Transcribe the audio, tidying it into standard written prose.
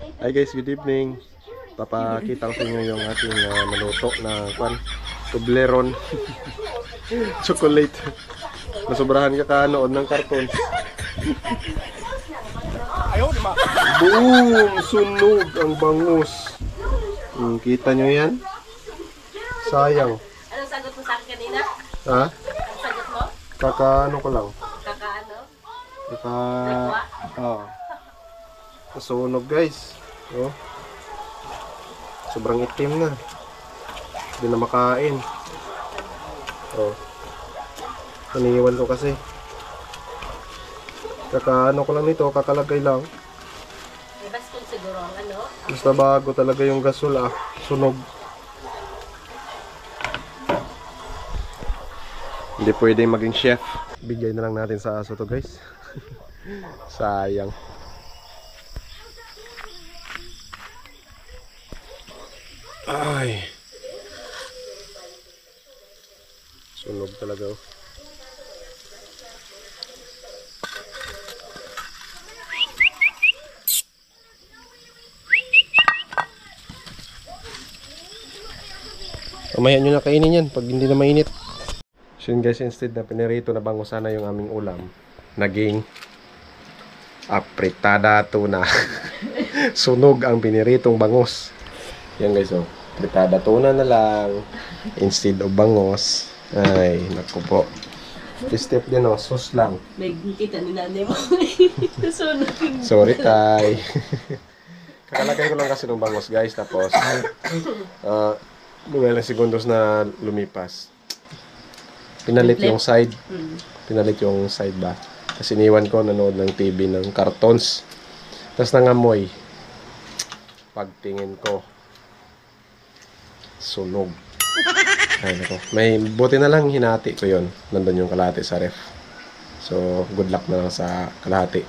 Hi guys, good evening. Papakita ko sa inyo yung ating naluto na Toblerone chocolate. Nasobrahan ka kanood ng karton. Boom! Sunog ang bangus. Kita nyo yan? Sayang. Anong sagot mo sa akin kanina? Ha? Anong sagot mo? Kakaano ko lang. Kakaano? Nasunog guys. Oh. Sobrang itim na. Hindi na makain. Oh. Naniiwan ko kasi. Kakaano ko lang nito, kakalagay lang. May baskong siguro ang ano? Basta bago talaga yung gasol sunog. Hindi pwedeng maging chef. Bigay na lang natin sa aso to guys. Sayang. Ay. Sunog talaga oh. Mamaya nyo na kainin yan pag hindi na mainit. So yun guys, instead na pinirito na bango sana yung aming ulam, naging apritada tuna. Sunog ang piniritong bangus. Yan guys oh, apritada tuna na lang instead of bangus. Ay, naku po. Step din oh, sauce lang. May kita ni nanay mo. Sunog. Sorry tay. Kakalagay ko lang kasi ng bangus guys, tapos mga ilang segundos na lumipas. Pinalit yung side. Pinalit yung side ba. Kasi iniwan ko, nanood ng TV ng cartoons. Tapos nangamoy. Pagtingin ko, sunog. Ay nako. May buti na lang hinati ko yon. Nandun yung kalahati sa ref. So, good luck na lang sa kalahati.